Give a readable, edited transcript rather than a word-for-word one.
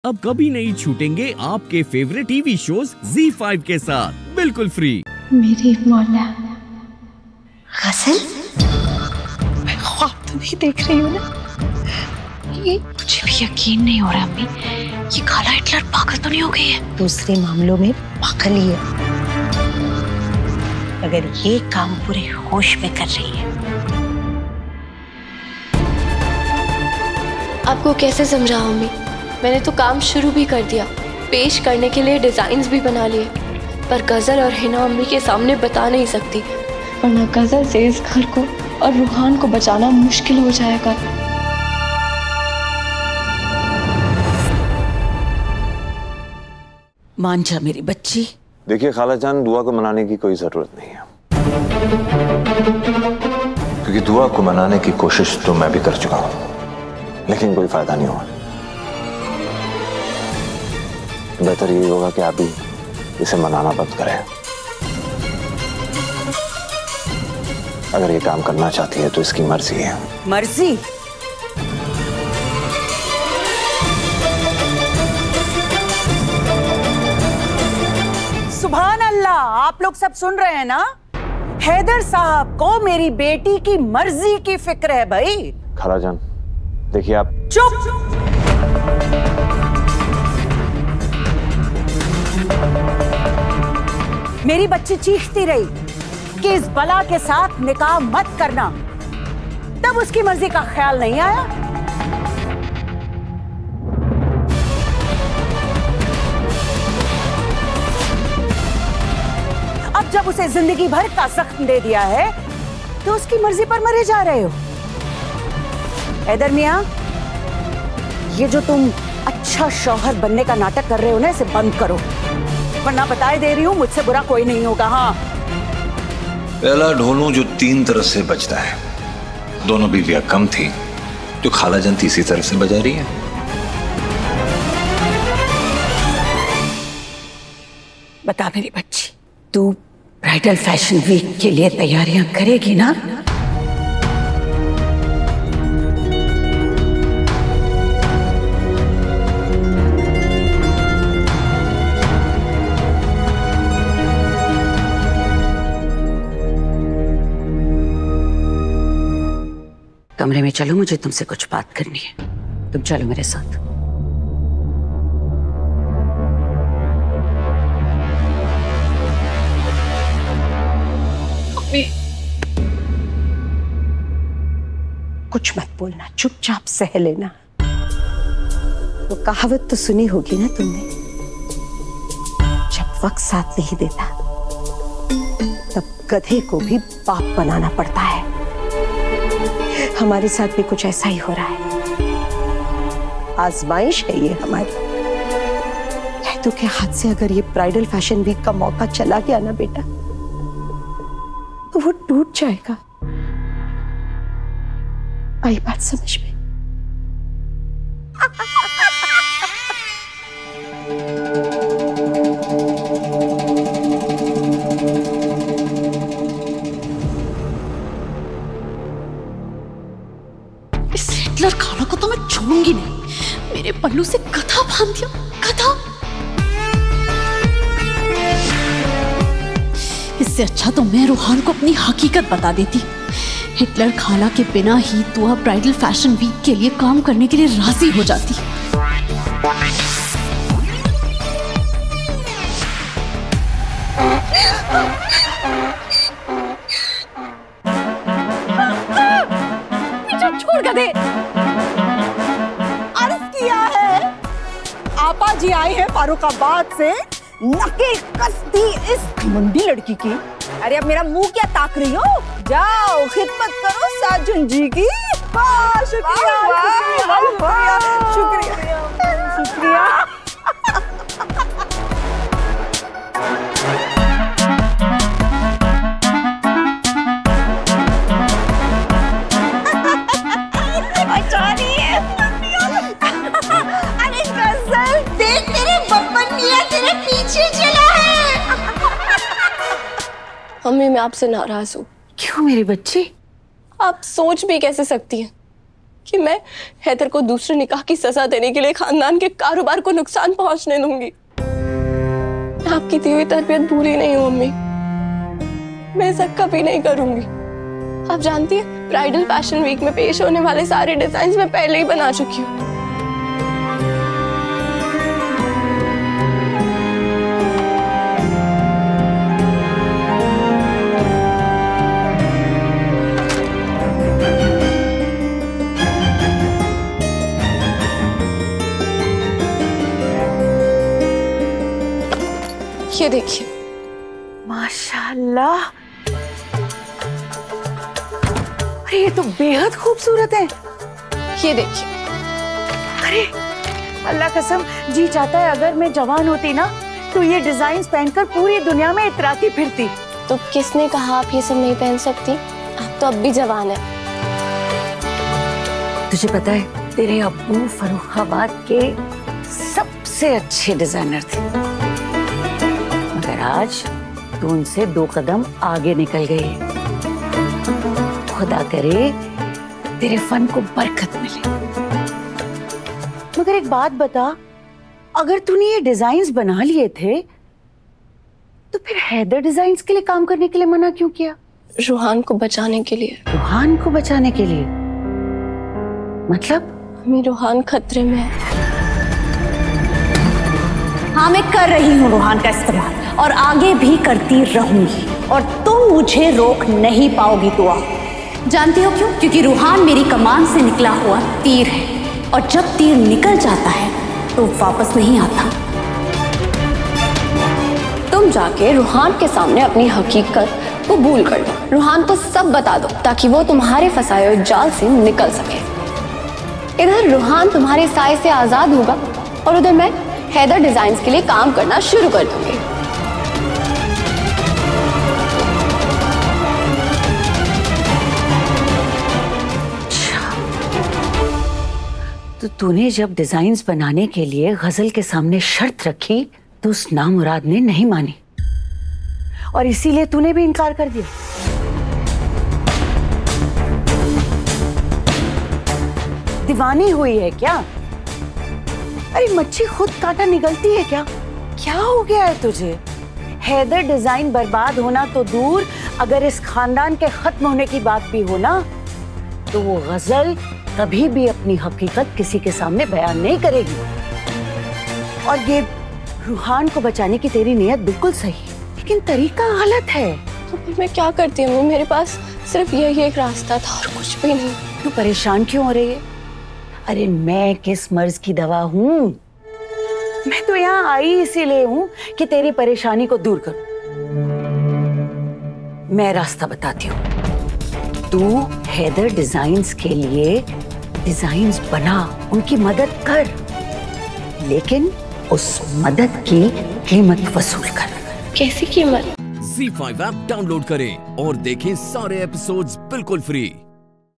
अब कभी नहीं छूटेंगे आपके फेवरेट टीवी शोज ZEE5 के साथ बिल्कुल फ्री। मेरी मौला गजल, मैं ख्वाब तो नहीं देख रही हूँ ना? ये मुझे भी यकीन नहीं हो रहा अम्मी, ये खाला हिटलर पागल तो नहीं हो गई है? दूसरे मामलों में पागल ही है, अगर ये काम पूरे होश में कर रही है। आपको कैसे समझाऊं अम्मी, मैंने तो काम शुरू भी कर दिया, पेश करने के लिए डिजाइन्स भी बना लिए, पर गजल और हिना अम्मी के सामने बता नहीं सकती, वरना गजल से इस घर को और रूहान को बचाना मुश्किल हो जाएगा। मान जा मेरी बच्ची। देखिए खाला जान, दुआ को मनाने की कोई जरूरत नहीं है, क्योंकि दुआ को मनाने की कोशिश तो मैं भी कर चुका हूं, लेकिन कोई फायदा नहीं हुआ। बेहतर यही होगा कि आप ही इसे मनाना बंद करें। अगर ये काम करना चाहती है तो इसकी मर्जी है। मर्जी? सुभान अल्लाह, आप लोग सब सुन रहे हैं ना? हैदर साहब को मेरी बेटी की मर्जी की फिक्र है भाई। खाला जान देखिए आप चुप। मेरी बच्ची चीखती रही कि इस बला के साथ निकाह मत करना, तब उसकी मर्जी का ख्याल नहीं आया। अब जब उसे जिंदगी भर का जख्म दे दिया है तो उसकी मर्जी पर मरे जा रहे हो। हैदर मियां, ये जो तुम अच्छा शौहर बनने का नाटक कर रहे हो ना, इसे बंद करो, वरना बताए दे रही हूं मुझसे बुरा कोई नहीं होगा। हाँ, पहला ढोलू जो 3 तरफ से बजता है, दोनों बीवियां कम थी, जो खाला जान तीसरी तरफ से बजा रही है। बता मेरी बच्ची, तू ब्राइडल फैशन वीक के लिए तैयारियां करेगी ना? कमरे में चलो, मुझे तुमसे कुछ बात करनी है। तुम चलो मेरे साथ। कुछ मत बोलना, चुपचाप सह लेना। वो कहावत तो सुनी होगी ना तुमने, जब वक्त साथ नहीं देता तब गधे को भी बाप बनाना पड़ता है। हमारे साथ भी कुछ ऐसा ही हो रहा है, आजमाइश है ये हमारी। तो के हाथ से अगर ये ब्राइडल फैशन वीक का मौका चला गया ना बेटा, तो वो टूट जाएगा। आई बात समझ में? इस हिटलर खाला को तो मैं छोड़ूंगी नहीं। मेरे पल्लू से गधा बांध दिया, गधा। इससे अच्छा तो मैं रूहान को अपनी हकीकत बता देती। हिटलर खाला के बिना ही दुआ ब्राइडल फैशन वीक के लिए काम करने के लिए राजी हो जाती। छोड़ गधे, अर्ज किया है, आपा जी आए हैं फारुखाबाद से, नकेल कस दी इस घमंडी लड़की की। अरे अब मेरा मुंह क्या ताक रही हो? जाओ खिदमत करो साजुन जी की। वाह, शुक्रिया, शुक्रिया, शुक्रिया, शुक्रिया। अरे गजल देख, तेरे बब्बन मियां तेरे पीछे चला है। अम्मी, मैं आपसे नाराज हूँ। क्यों मेरी बच्ची? आप सोच भी कैसे सकती हैं कि मैं हैदर को दूसरे निकाह की सजा देने के लिए खानदान के कारोबार को नुकसान पहुंचने दूंगी। मैं आपकी दी हुई तरबियत भूली नहीं हूँ अम्मी, मैं ऐसा कभी नहीं करूंगी। आप जानती हैं ब्राइडल फैशन वीक में पेश होने वाले सारे डिजाइन मैं पहले ही बना चुकी हूँ। ये देखिए, माशाल्लाह, अरे ये तो बेहद खूबसूरत है। ये देखिए, अरे अल्लाह कसम, जी चाहता है अगर मैं जवान होती ना तो ये डिजाइन पहनकर पूरी दुनिया में इतराती फिरती। तो किसने कहा आप ये सब नहीं पहन सकती? आप तो अब भी जवान है। तुझे पता है तेरे अब्बू फर्रुखाबाद के सबसे अच्छे डिजाइनर थे, मगर आज तू उनसे 2 कदम आगे निकल गई। खुदा करे तेरे फन को बरकत मिले। मगर एक बात बता, अगर तूने ये डिजाइन्स बना लिए थे तो फिर हैदर डिजाइन्स के लिए काम करने के लिए मना क्यों किया? रूहान को बचाने के लिए। रूहान को बचाने के लिए मतलब? अम्मी, रूहान खतरे में है। हाँ, मैं कर रही हूँ रूहान का इस्तेमाल और आगे भी करती रहूंगी, और तुम मुझे रोक नहीं पाओगी दुआ। जानती हो क्यों? क्योंकि रूहान मेरी कमान से निकला हुआ तीर है, और जब तीर निकल जाता है तो वापस नहीं आता। तुम जाके रूहान के सामने अपनी हकीकत कबूल कर दो, रूहान को सब बता दो ताकि वो तुम्हारे फंसाए हुए जाल से निकल सके। इधर रूहान तुम्हारे साए से आजाद होगा और उधर मैं हैदर डिजाइन्स के लिए काम करना शुरू कर दूंगी। तो तूने जब डिजाइन्स बनाने के लिए गजल के सामने शर्त रखी तो उस नामुराद ने नहीं मानी और इसीलिए तूने भी इनकार कर दिया। दीवानी हुई है क्या? अरे मच्छी खुद कांटा निगलती है क्या? क्या हो गया है तुझे? हैदर डिजाइन बर्बाद होना तो दूर, अगर इस खानदान के खत्म होने की बात भी हो ना तो वो गजल कभी भी अपनी हकीकत किसी के सामने बयान नहीं करेगी। और ये रूहान को बचाने की तेरी नीयत बिल्कुल सही, लेकिन तरीका गलत है। तो फिर मैं क्या करती हूँ? मेरे पास सिर्फ यही एक रास्ता था और कुछ भी नहीं। तू परेशान क्यों हो रही है? अरे मैं किस मर्ज की दवा हूँ? मैं तो यहाँ आई इसीलिए हूँ कि तेरी परेशानी को दूर करूं। मैं रास्ता बताती हूँ। तू हैदर डिजाइन्स के लिए डिजाइन्स बना, उनकी मदद कर, लेकिन उस मदद की कीमत वसूल कर। कैसी कीमत? ZEE5 ऐप डाउनलोड करें और देखें सारे एपिसोड्स बिल्कुल फ्री।